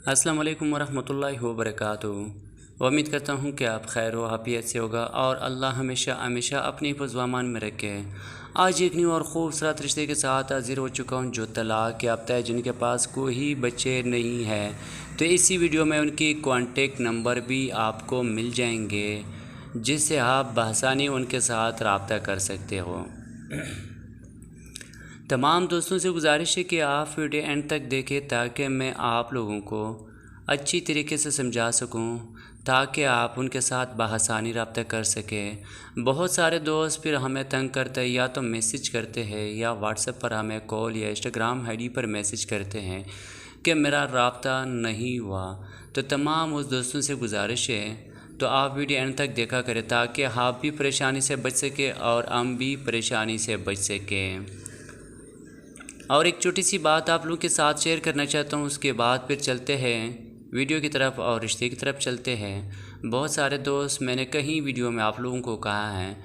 अस्सलाम वालेकुम वरहमतुल्लाहि वबरकातुहू। उम्मीद करता हूँ कि आप खैर व आफियत से होगा और अल्लाह हमेशा हमेशा अपनी हिफ़्ज़ व अमान में रखे। आज एक न्यू और ख़ूबसूरत रिश्ते के साथ हाजिर हो चुका हूँ जो तलाक़ याफ्ता है, जिनके पास कोई बच्चे नहीं है। तो इसी वीडियो में उनकी कॉन्टेक्ट नंबर भी आपको मिल जाएंगे, जिससे आप बआसानी उनके साथ रब्ता कर सकते हो। तमाम दोस्तों से गुजारिश है कि आप वीडियो एंड तक देखें ताकि मैं आप लोगों को अच्छी तरीके से समझा सकूं, ताकि आप उनके साथ बआसानी रब्ता कर सकें। बहुत सारे दोस्त फिर हमें तंग करते हैं, या तो मैसेज करते हैं या व्हाट्सएप पर हमें कॉल या इंस्टाग्राम आईडी पर मैसेज करते हैं कि मेरा रब्ता नहीं हुआ। तो तमाम उस दोस्तों से गुजारिश है तो आप वीडियो एंड तक देखा करें ताकि आप भी परेशानी से बच सकें और हम भी परेशानी से बच सकें। और एक छोटी सी बात आप लोगों के साथ शेयर करना चाहता हूँ, उसके बाद फिर चलते हैं वीडियो की तरफ और रिश्ते की तरफ चलते हैं। बहुत सारे दोस्त, मैंने कहीं वीडियो में आप लोगों को कहा है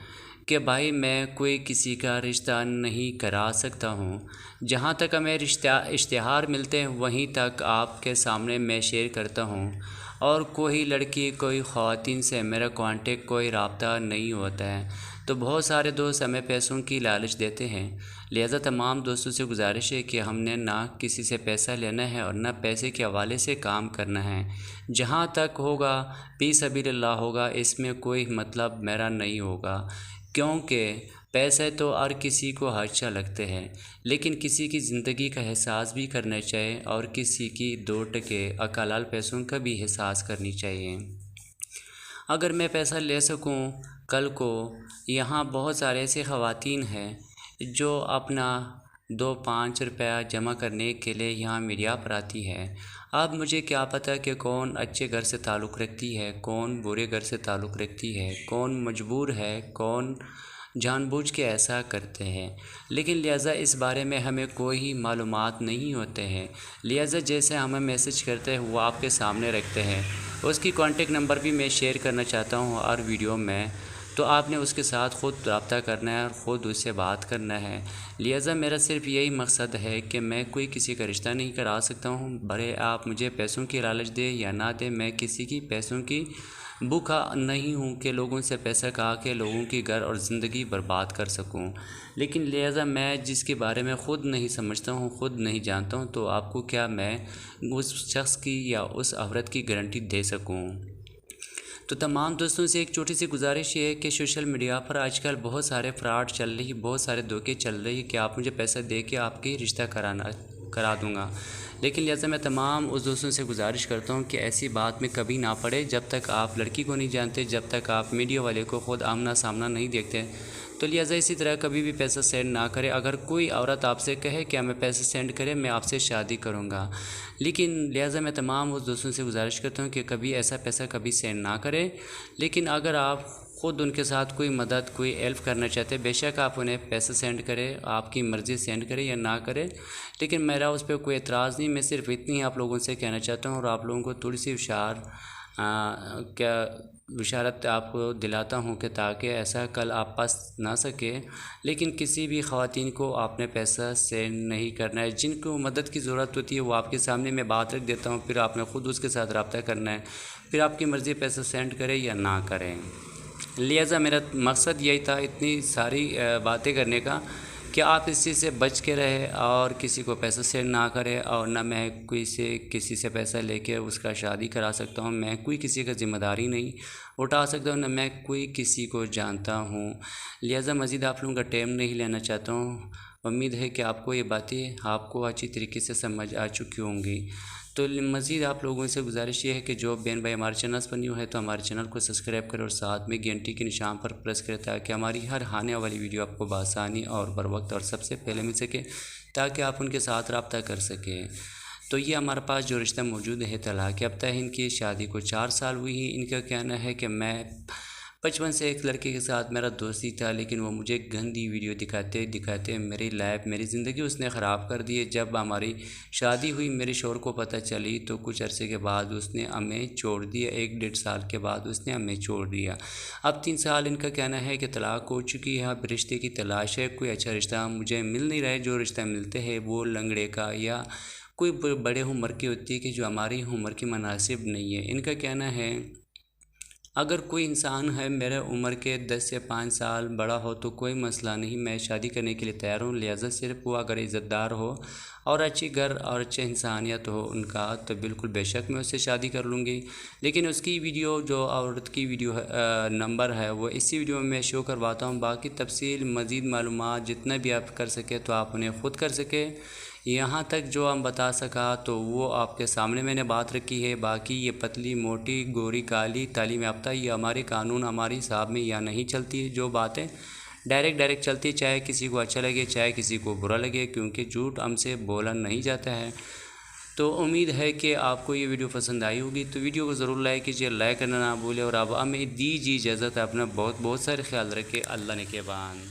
कि भाई मैं कोई किसी का रिश्ता नहीं करा सकता हूँ। जहाँ तक हमें इश्तिहार मिलते हैं वहीं तक आपके सामने मैं शेयर करता हूँ, और कोई लड़की कोई ख़वातीन से मेरा कांटेक्ट कोई रब्ता नहीं होता है। तो बहुत सारे दोस्त हमें पैसों की लालच देते हैं, लिहाजा तमाम दोस्तों से गुजारिश है कि हमने ना किसी से पैसा लेना है और ना पैसे के हवाले से काम करना है। जहाँ तक होगा फी सबीलिल्लाह होगा, इसमें कोई मतलब मेरा नहीं होगा, क्योंकि पैसे तो हर किसी को अच्छा लगते हैं, लेकिन किसी की ज़िंदगी का एहसास भी करना चाहिए और किसी की दो टके हलाल पैसों का भी एहसास करनी चाहिए। अगर मैं पैसा ले सकूं कल को, यहाँ बहुत सारे ऐसे ख़वातीन हैं जो अपना 2-5 रुपया जमा करने के लिए यहाँ मीडिया पर आती है। अब मुझे क्या पता कि कौन अच्छे घर से ताल्लुक़ रखती है, कौन बुरे घर से ताल्लुक़ रखती है, कौन मजबूर है, कौन जानबूझ के ऐसा करते हैं। लेकिन लिहाजा इस बारे में हमें कोई मालूमात नहीं होते हैं, लिहाजा जैसे हमें मैसेज करते हैं वो आपके सामने रखते हैं। उसकी कॉन्टेक्ट नंबर भी मैं शेयर करना चाहता हूँ और वीडियो में, तो आपने उसके साथ ख़ुद रब्ता करना है और ख़ुद उससे बात करना है। लिहाजा मेरा सिर्फ यही मकसद है कि मैं कोई किसी का रिश्ता नहीं करा सकता हूँ, भले आप मुझे पैसों की लालच दें या ना दें। मैं किसी की पैसों की भूखा नहीं हूँ कि लोगों से पैसा खा के लोगों की घर और ज़िंदगी बर्बाद कर सकूँ। लेकिन लिहाजा मैं जिसके बारे में ख़ुद नहीं समझता हूँ, ख़ुद नहीं जानता हूँ, तो आपको क्या मैं उस शख्स की या उस औरत की गारंटी दे सकूँ। तो तमाम दोस्तों से एक छोटी सी गुजारिश ये है कि सोशल मीडिया पर आजकल बहुत सारे फ्रॉड चल रही, बहुत सारे धोखे चल रही है कि आप मुझे पैसा दे के आपकी रिश्ता करा दूँगा। लेकिन लिहाजा मैं तमाम उस दोस्तों से गुजारिश करता हूँ कि ऐसी बात में कभी ना पड़े। जब तक आप लड़की को नहीं जानते, जब तक आप मीडिया वाले को ख़ुद आमना सामना नहीं देखते, तो लिहाजा इसी तरह कभी भी पैसा सेंड ना करें। अगर कोई औरत आपसे कहे कि हमें पैसे सेंड करें, मैं आपसे शादी करूँगा, लेकिन लिहाजा मैं तमाम उस दोस्तों से गुजारिश करता हूँ कि कभी ऐसा पैसा कभी सेंड ना करें। लेकिन अगर आप ख़ुद उनके साथ कोई मदद कोई हेल्प करना चाहते हैं, बेशक आप उन्हें पैसा सेंड करें, आपकी मर्ज़ी सेंड करें या ना करें, लेकिन मेरा उस पर कोई एतराज़ नहीं। मैं सिर्फ इतनी ही आप लोगों से कहना चाहता हूँ और आप लोगों को थोड़ी सी विशारत आपको दिलाता हूँ कि ताकि ऐसा कल आप पास ना सके। लेकिन किसी भी ख़वातीन को आपने पैसा सेंड नहीं करना है। जिनको मदद की ज़रूरत होती है वो आपके सामने मैं बात रख देता हूँ, फिर आपने ख़ुद उसके साथ रब्ता करना है, फिर आपकी मर्ज़ी पैसा सेंड करें या ना करें। लिहाजा मेरा मकसद यही था इतनी सारी बातें करने का कि आप इस चीज़ से बच के रहे और किसी को पैसा सेंड ना करें। और ना मैं किसी से पैसा लेके उसका शादी करा सकता हूँ, मैं कोई किसी का ज़िम्मेदारी नहीं उठा सकता हूँ, ना मैं कोई किसी को जानता हूँ। लिहाजा मज़ीद आप लोगों का टाइम नहीं लेना चाहता हूँ। उम्मीद है कि आपको ये बातें आपको अच्छी तरीके से समझ आ चुकी होंगी। तो मज़ीद आप लोगों से गुजारिश ये है कि जो बहन भाई हमारे चैनल पर न्यू है तो हमारे चैनल को सब्सक्राइब करें और साथ में घंटी के निशान पर प्रेस करें, ताकि हमारी हर आने वाली वीडियो आपको बआसानी और बर वक्त और सबसे पहले मिल सके, ताकि आप उनके साथ रब्ता कर सकें। तो ये हमारे पास जो रिश्ता मौजूद है तलाक़ याफ्ता है, इनकी शादी को 4 साल हुई है। इनका कहना है कि मैं बचपन से एक लड़के के साथ मेरा दोस्ती था, लेकिन वो मुझे गंदी वीडियो दिखाते दिखाते मेरी लाइफ मेरी ज़िंदगी उसने ख़राब कर दी है। जब हमारी शादी हुई मेरे शौहर को पता चली तो कुछ अरसे के बाद उसने हमें छोड़ दिया, 1-1.5 साल के बाद उसने हमें छोड़ दिया। अब 3 साल इनका कहना है कि तलाक़ हो चुकी है, अब रिश्ते की तलाश है, कोई अच्छा रिश्ता मुझे मिल नहीं रहा है। जो रिश्ता मिलते हैं वो लंगड़े का या कोई बड़े उम्र की होती है कि जो हमारी उम्र की मुनासिब नहीं है। इनका कहना है अगर कोई इंसान है मेरे उम्र के 10 से 5 साल बड़ा हो तो कोई मसला नहीं, मैं शादी करने के लिए तैयार हूँ। लिहाजा सिर्फ वो अगर इज़्ज़तदार हो और अच्छी घर और अच्छे इंसानियत हो उनका तो बिल्कुल बेशक मैं उससे शादी कर लूँगी। लेकिन उसकी वीडियो जो औरत की वीडियो है नंबर है वो इसी वीडियो में मैं शो करवाता हूँ। बाकी तफसील मज़ीद मालूमात जितना भी आप कर सके तो आप उन्हें ख़ुद कर सके। यहाँ तक जो हम बता सका तो वो आपके सामने मैंने बात रखी है। बाकी ये पतली मोटी गोरी काली तालीम याफ्ता ये हमारे कानून हमारी हिसाब में या नहीं चलती है। जो बातें डायरेक्ट चलती है, चाहे किसी को अच्छा लगे चाहे किसी को बुरा लगे, क्योंकि झूठ हमसे बोला नहीं जाता है। तो उम्मीद है कि आपको ये वीडियो पसंद आई होगी, तो वीडियो को ज़रूर लाइक कीजिए, लाइक करना ना भूलें। और अब हमें दीजिए इजाज़त, अपना बहुत सारे ख्याल रखें। अल्लाह ने के बान।